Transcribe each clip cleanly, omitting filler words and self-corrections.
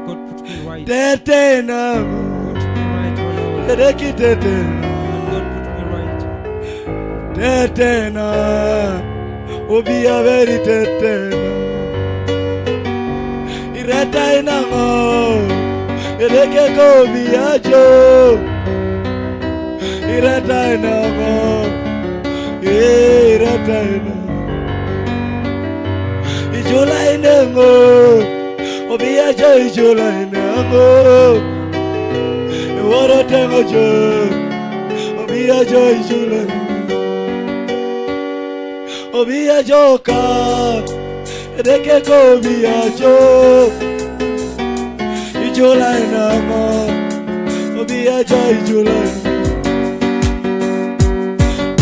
God put me right. Tetena. Put me right, oh Lord. Tereki tetena. God put me right. Tetena. Obia veri tetena. Ireta inango. Ireke ko biajo. Ireta inango. Ireta inango. Ijola inango. Obiajo ijola inango. Iwara tengo jo. Obiajo ijola inango. Obiajo ka. Ireke ko biajo. Ijola inango. Obiajo ijola inango.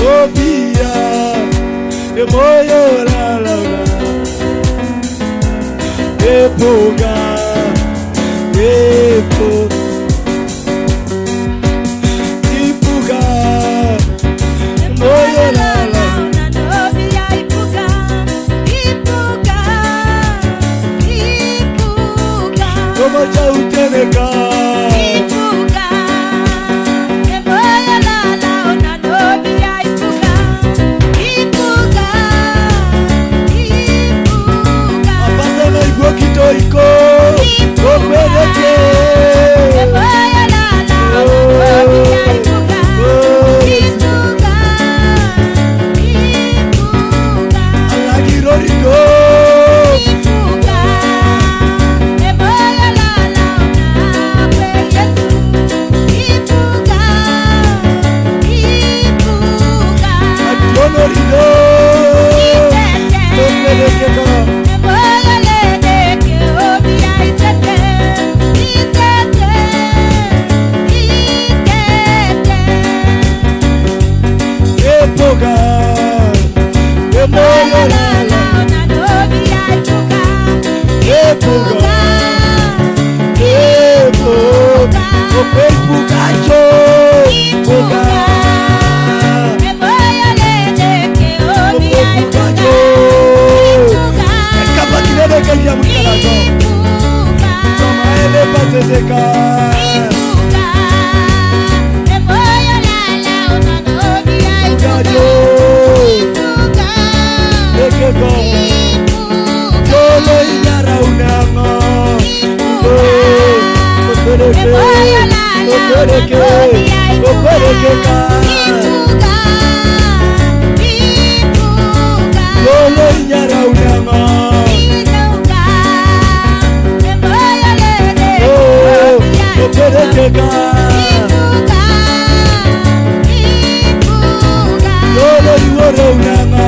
Obia, emoyo la la la, epoga, ipuga, emoyo la la, Obia ipuga, como ya uteneka. Iko okweleke alagirorido ationorido okweleke ka epoga, emoyo la la, epoga, epoga, opepugajo, epoga, opepugajo, ekapakilebe kaya mukalajo, toma ele patezeka. Yolo inyara unama. Opereke ka. Yolo inyara unama. Opereke ka. Yolo iwore unama.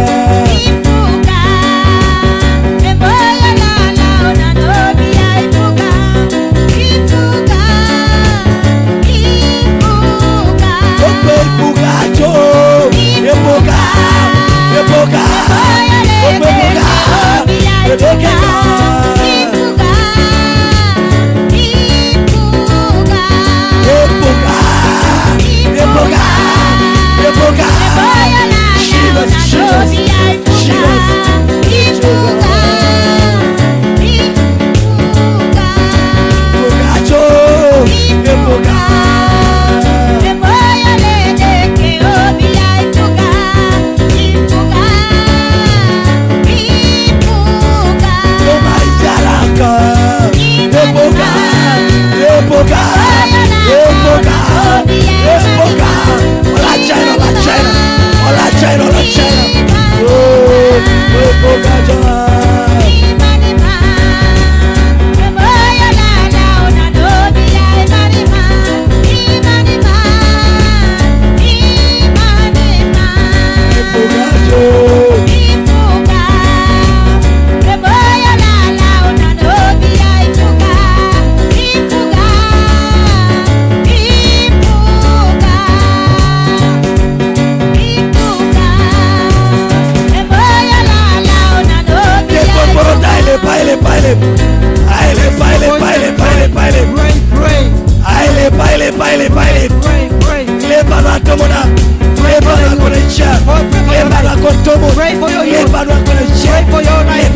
Pray for your healing. Pray for your life.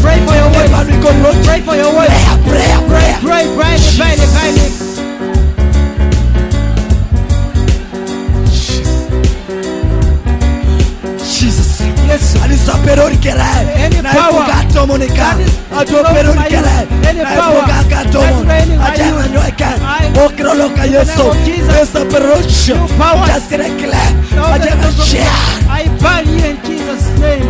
Pray for your way. Pray for your way. Prayer. Pray, pray. Jesus. Yes. Alisaperorikere. Any Na power ipugato monika. that is Atoperorikere. any Na power ipugakato that is mon. reigning by Ajama you. nyoeka. I- Okroloka in the Yesu. name of Jesus. Yesaperosho. You powers. Jaskirekele. All the Ajama things of share. God, I ban you in Jesus' name.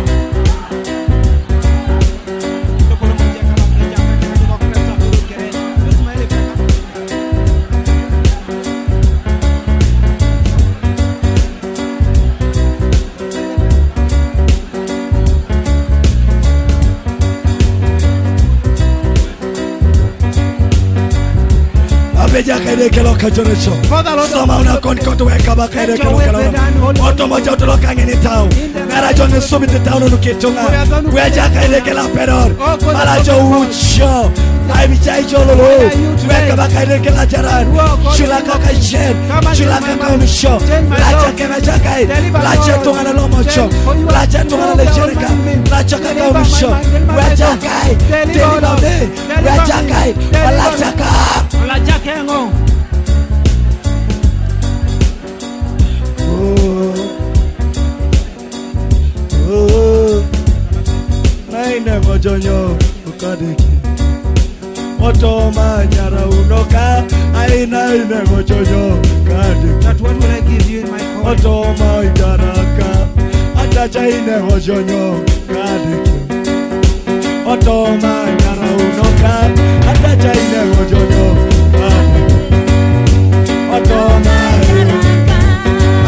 Abeja kaide kelo kajorecho. Father, Lord, Soma una kon koto weka ba kaide kelo kelo. Oto moja utoloka ngeni tau. Ngarajo ne subite tau no ketonga. Weja kaide kela peror. Malajo ucho. Ai bichai jololo. Weka ba kaide kela jaran. Shulaka kaishen. Shulaka kaumsho. Lacha kema jakai. Lacha tonga na lomocho. Lacha tonga na lejereka. Lacha kaumsho. Weja kai. Deliver me. Weja kai. Lacha kai. Ola jakengo. Naine mojonyo ukadiki Oto manyara unoka Aina ine mojonyo kadiki That what will I give you in my calling? Oto maidaraka Atacha ine mojonyo kadiki Oto manyara unoka Atacha ine mojonyo kadiki Oto manyara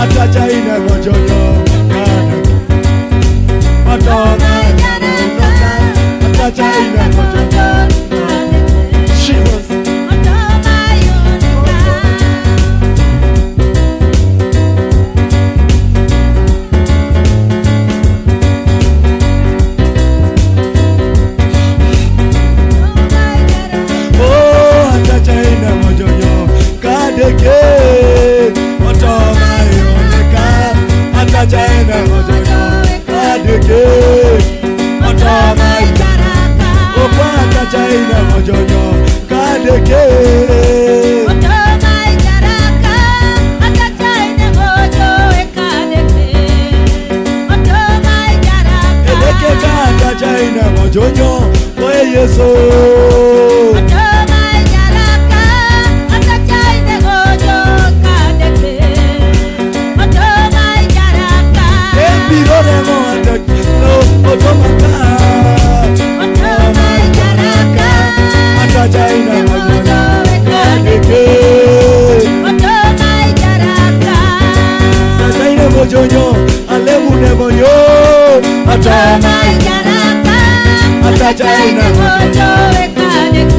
Atacha ine mojonyo kadiki Oto manyara unoka Atacha ine mojonyo Jesus. Oh, Atacha ine mojonyo kadiki Oto mayoneka Atacha ine mojonyo kadiki Oto mayoneka Okwa Atacha ine mojonyo kadiki Eleke ka Atacha ine mojonyo Oye Yesu Embirore mo Atacha Otomaka Atacha ine mojonyo kadiki Atacha ine mojonyo Alemu ne mojo Atoma Atacha ine mojonyo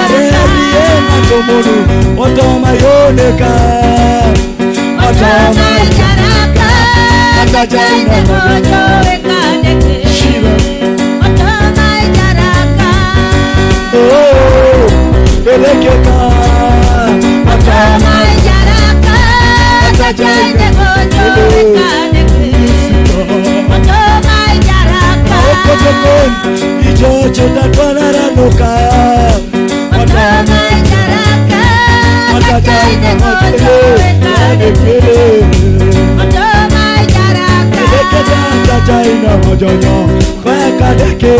Arebiye matomonu Otoma yoneka Otoma Atacha ine mojonyo Shiva Oh Elekeka Otoma Atacha ine mojonyo Okotokon Ijocho tatwana ranuka Otoma Atacha ine mojonyo kadiki Elekeka Atacha ine mojonyo kadiki